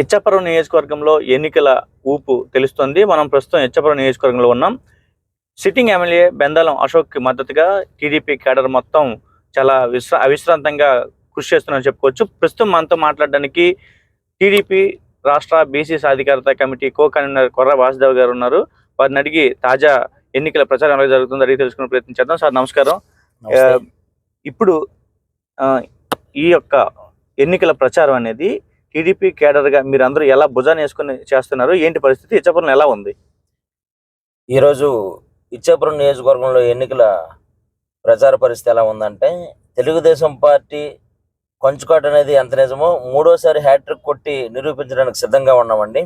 ఇచ్చాపురం నియోజకవర్గంలో ఎన్నికల ఊపు తెలుస్తుంది. మనం ప్రస్తుతం ఇచ్చాపురం నియోజకవర్గంలో ఉన్నాం. సిట్టింగ్ ఎమ్మెల్యే బెందాలం అశోక్‌కి మద్దతుగా టీడీపీ కేడర్ మొత్తం చాలా అవిశ్రాంతంగా కృషి చేస్తున్నారని చెప్పుకోవచ్చు. ప్రస్తుతం మనతో మాట్లాడడానికి టీడీపీ రాష్ట్ర బీసీ సాధికారత కమిటీ కో కన్వీనర్ కొర్ర వాసుదేవ్ గారు ఉన్నారు. వారిని అడిగి తాజా ఎన్నికల ప్రచారం ఎలా జరుగుతుందో అడిగి తెలుసుకునే ప్రయత్నం చేద్దాం. సార్ నమస్కారం. ఇప్పుడు ఈ యొక్క ఎన్నికల ప్రచారం అనేది టీడీపీ కేడర్‌గా మీరందరూ ఎలా భుజాన్ని వేసుకొని చేస్తున్నారు? ఏంటి పరిస్థితి? ఇచ్చాపురంలో ఎలా ఉంది? ఈరోజు ఇచ్చాపురం నియోజకవర్గంలో ఎన్నికల ప్రచార పరిస్థితి ఎలా ఉందంటే, తెలుగుదేశం పార్టీ కొంచుకోట అనేది ఎంత నిజమో మూడోసారి హ్యాట్రిక్ కొట్టి నిరూపించడానికి సిద్ధంగా ఉన్నామండి.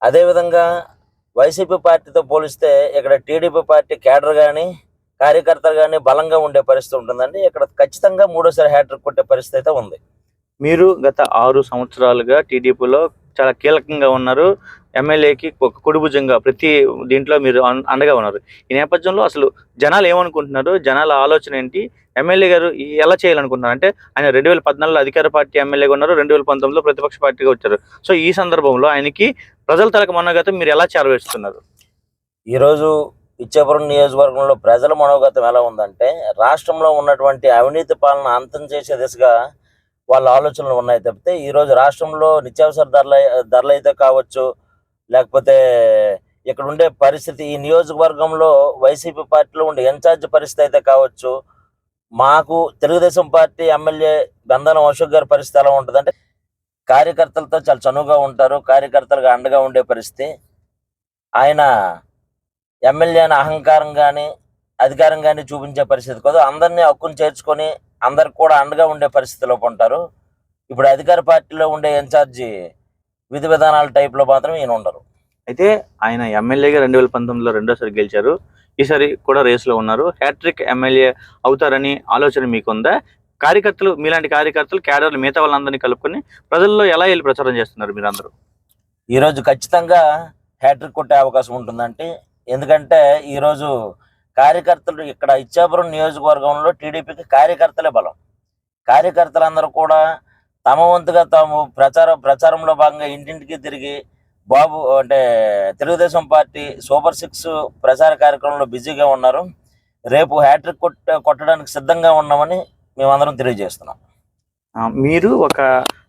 అదేవిధంగా వైసీపీ పార్టీతో పోలిస్తే ఇక్కడ టీడీపీ పార్టీ కేడర్ కానీ కార్యకర్తలు కానీ బలంగా ఉండే పరిస్థితి ఉంటుందండి. ఇక్కడ ఖచ్చితంగా మూడోసారి హ్యాట్రిక్ కొట్టే పరిస్థితి అయితే ఉంది. మీరు గత 6 సంవత్సరాలుగా టీడీపీలో చాలా కీలకంగా ఉన్నారు. ఎమ్మెల్యేకి ఒక కుడిభుజంగా ప్రతి దీంట్లో మీరు అండగా ఉన్నారు. ఈ నేపథ్యంలో అసలు జనాలు ఏమనుకుంటున్నారు? జనాల ఆలోచన ఏంటి? ఎమ్మెల్యే గారు ఎలా చేయాలనుకుంటున్నారు? అంటే ఆయన 2014లో అధికార పార్టీ ఎమ్మెల్యేగా ఉన్నారు. 2019లో ప్రతిపక్ష పార్టీగా వచ్చారు. సో ఈ సందర్భంలో ఆయనకి ప్రజల తలకు మనోగతం మీరు ఎలా చేరవేస్తున్నారు? ఈరోజు ఇచ్చాపురం నియోజకవర్గంలో ప్రజల మనోగతం ఎలా ఉందంటే, రాష్ట్రంలో ఉన్నటువంటి అవినీతి పాలన అంతం చేసే దిశగా వాళ్ళ ఆలోచనలు ఉన్నాయి తప్పితే ఈరోజు రాష్ట్రంలో నిత్యావసర ధరలు అయితే కావచ్చు, లేకపోతే ఇక్కడ ఉండే పరిస్థితి, ఈ నియోజకవర్గంలో వైసీపీ పార్టీలో ఉండే ఇన్ఛార్జ్ పరిస్థితి అయితే కావచ్చు, మాకు తెలుగుదేశం పార్టీ ఎమ్మెల్యే బెందాలం అశోక్ గారి పరిస్థితి ఎలా ఉంటుందంటే, కార్యకర్తలతో చాలా చనువుగా ఉంటారు, కార్యకర్తలుగా అండగా ఉండే పరిస్థితి. ఆయన ఎమ్మెల్యే అని అహంకారం కానీ అధికారం కానీ చూపించే పరిస్థితి కాదు. అందరినీ హక్కును చేర్చుకొని అందరికి కూడా అండగా ఉండే పరిస్థితిలో ఉంటారు. ఇప్పుడు అధికార పార్టీలో ఉండే ఇన్ఛార్జి విధి విధానాల టైప్లో మాత్రం ఈయన ఉండరు. అయితే ఆయన ఎమ్మెల్యేగా 2019లో రెండోసారి గెలిచారు. ఈసారి కూడా రేసులో ఉన్నారు. హ్యాట్రిక్ ఎమ్మెల్యే అవుతారని ఆలోచన మీకుందా? కార్యకర్తలు, మీలాంటి కార్యకర్తలు కేడర్లు మిగతా వాళ్ళందరినీ కలుపుకొని ప్రజల్లో ఎలా వెళ్ళి ప్రచారం చేస్తున్నారు మీరందరూ? ఈరోజు ఖచ్చితంగా హ్యాట్రిక్ కొట్టే అవకాశం ఉంటుందంటే, ఎందుకంటే ఈరోజు కార్యకర్తలు ఇక్కడ ఇచ్చాపురం నియోజకవర్గంలో టీడీపీకి కార్యకర్తలే బలం. కార్యకర్తలందరూ కూడా తమ వంతుగా తాము ప్రచారంలో భాగంగా ఇంటింటికి తిరిగి బాబు అంటే తెలుగుదేశం పార్టీ సూపర్ 6 ప్రచార కార్యక్రమంలో బిజీగా ఉన్నారు. రేపు హ్యాట్రిక్ కొట్టడానికి సిద్ధంగా ఉన్నామని మేమందరం తెలియజేస్తున్నాం. మీరు ఒక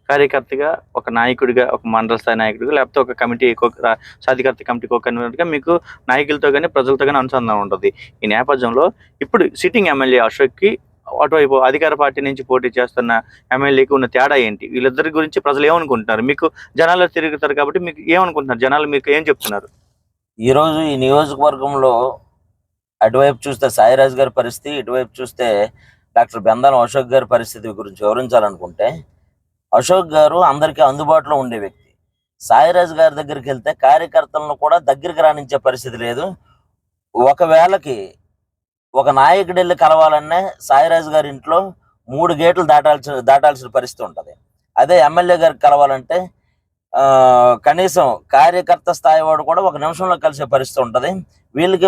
కార్యకర్తగా, ఒక నాయకుడిగా, ఒక మండల స్థాయి నాయకుడిగా, లేకపోతే ఒక కమిటీ సాధికారత కమిటీ కన్వీనర్గా మీకు నాయకులతో కానీ ప్రజలతో కానీ అనుసంధానం ఉంటుంది. ఈ నేపథ్యంలో ఇప్పుడు సిట్టింగ్ ఎమ్మెల్యే అశోక్కి అటువైపు అధికార పార్టీ నుంచి పోటీ చేస్తున్న ఎమ్మెల్యేకి ఉన్న తేడా ఏంటి? వీళ్ళిద్దరి గురించి ప్రజలు ఏమనుకుంటున్నారు? మీకు జనాల్లో తిరుగుతారు కాబట్టి మీకు ఏమనుకుంటున్నారు? జనాలు మీకు ఏం చెప్తున్నారు? ఈరోజు ఈ నియోజకవర్గంలో అటువైపు చూస్తే సాయిరాజ్ గారి పరిస్థితి, ఇటువైపు చూస్తే డాక్టర్ బెందాలం అశోక్ గారి పరిస్థితి గురించి వివరించాలనుకుంటే, అశోక్ గారు అందరికీ అందుబాటులో ఉండే వ్యక్తి. సాయిరాజ్ గారి దగ్గరికి వెళ్తే కార్యకర్తలను కూడా దగ్గరికి రాణించే పరిస్థితి లేదు. ఒకవేళకి ఒక నాయకుడు వెళ్ళి కలవాలనే సాయిరాజ్ గారి ఇంట్లో 3 గేట్లు దాటాల్సిన పరిస్థితి ఉంటుంది. అదే ఎమ్మెల్యే గారికి కలవాలంటే కనీసం కార్యకర్త స్థాయి వాడు కూడా 1 నిమిషంలో కలిసే పరిస్థితి ఉంటుంది.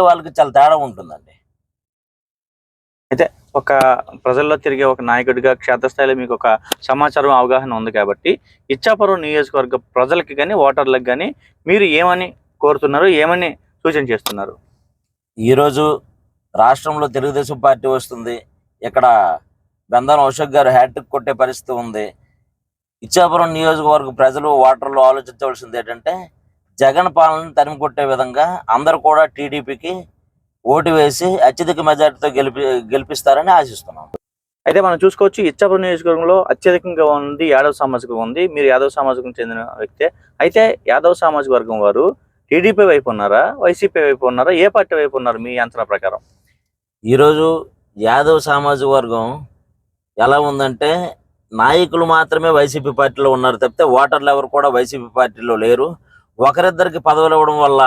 వాళ్ళకి చాలా తేడా ఉంటుందండి. అయితే ఒక ప్రజల్లో తిరిగే ఒక నాయకుడిగా క్షేత్రస్థాయిలో మీకు ఒక సమాచారం, అవగాహన ఉంది కాబట్టి ఇచ్చాపురం నియోజకవర్గ ప్రజలకి కానీ ఓటర్లకు కానీ మీరు ఏమని కోరుతున్నారు? ఏమని సూచన చేస్తున్నారు? ఈరోజు రాష్ట్రంలో తెలుగుదేశం పార్టీ వస్తుంది. ఇక్కడ బెందాలం అశోక్ గారు హ్యాట్రిక్ కొట్టే పరిస్థితి ఉంది. ఇచ్చాపురం నియోజకవర్గ ప్రజలు ఓటర్లు ఆలోచించవలసింది ఏంటంటే, జగన్ పాలనను తరిమి కొట్టే విధంగా అందరూ కూడా టీడీపీకి ఓటు వేసి అత్యధిక మెజార్టీతో గెలిపిస్తారని ఆశిస్తున్నాం. అయితే మనం చూసుకోవచ్చు, ఇచ్చాపురం నియోజకవర్గంలో అత్యధికంగా ఉంది యాదవ సామాజికం ఉంది. మీరు యాదవ సామాజికం చెందిన వ్యక్తే. అయితే యాదవ సామాజిక వర్గం వారు టీడీపీ వైపు ఉన్నారా, వైసీపీ వైపు ఉన్నారా, ఏ పార్టీ వైపు ఉన్నారు మీ అంచనా ప్రకారం? ఈరోజు యాదవ్ సామాజిక వర్గం ఎలా ఉందంటే, నాయకులు మాత్రమే వైసీపీ పార్టీలో ఉన్నారు తప్పితే ఓటర్లు ఎవరు కూడా వైసీపీ పార్టీలో లేరు. ఒకరిద్దరికి పదవులు ఇవ్వడం వల్ల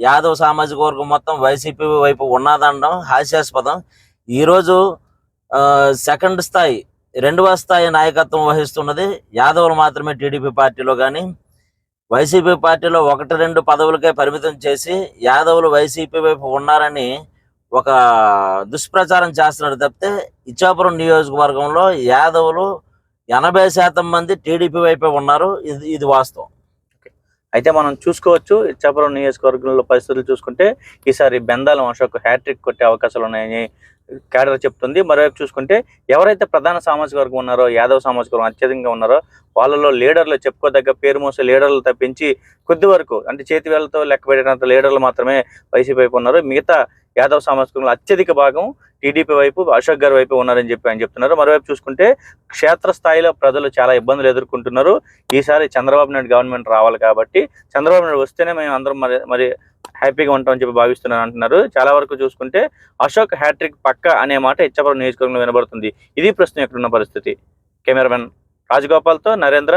యాదవ్ సామాజిక వర్గం మొత్తం వైసీపీ వైపు ఉన్నదనడం హాస్యాస్పదం. ఈరోజు సెకండ్ స్థాయి, 2వ స్థాయి నాయకత్వం వహిస్తున్నది యాదవులు మాత్రమే టీడీపీ పార్టీలో. కానీ వైసీపీ పార్టీలో 1-2 పదవులకే పరిమితం చేసి యాదవులు వైసీపీ వైపు ఉన్నారని ఒక దుష్ప్రచారం చేస్తున్నారు తప్పితే ఇచ్చాపురం నియోజకవర్గంలో యాదవులు 80% మంది టీడీపీ వైపే ఉన్నారు. ఇది వాస్తవం. అయితే మనం చూసుకోవచ్చు ఇచ్చాపురం నియోజకవర్గంలో పరిస్థితులు చూసుకుంటే ఈసారి బెందాలం అశోక్ హ్యాట్రిక్ కొట్టే అవకాశాలు ఉన్నాయని క్యాడర్ చెప్తుంది. మరోవైపు చూసుకుంటే ఎవరైతే ప్రధాన సామాజిక వర్గం ఉన్నారో, యాదవ సామాజిక వర్గం అత్యధికంగా ఉన్నారో వాళ్ళలో లీడర్లు, చెప్పుకోదగ్గ పేరు మోసే లీడర్లు తప్పించి కొద్ది వరకు అంటే చేతి వేళ్లతో లెక్క పెట్టినంత లీడర్లు మాత్రమే వైసీపీ వైపు ఉన్నారు. మిగతా యాదవ సామాజిక వర్గంలో అత్యధిక భాగం టీడీపీ వైపు, అశోక్ గారి వైపు ఉన్నారని చెప్పి ఆయన చెప్తున్నారు. మరోవైపు చూసుకుంటే క్షేత్రస్థాయిలో ప్రజలు చాలా ఇబ్బందులు ఎదుర్కొంటున్నారు. ఈసారి చంద్రబాబు నాయుడు గవర్నమెంట్ రావాలి కాబట్టి చంద్రబాబు నాయుడు వస్తేనే మేము అందరం మరి హ్యాపీగా ఉంటామని చెప్పి భావిస్తున్నాను అంటున్నారు. చాలా వరకు చూసుకుంటే అశోక్ హ్యాట్రిక్ పక్క అనే మాట ఇచ్చాపురం నియోజకవర్గంలో వినబడుతుంది. ఇది ప్రస్తుతం ఎక్కడున్న పరిస్థితి. కెమెరామెన్ రాజగోపాల్తో నరేంద్ర,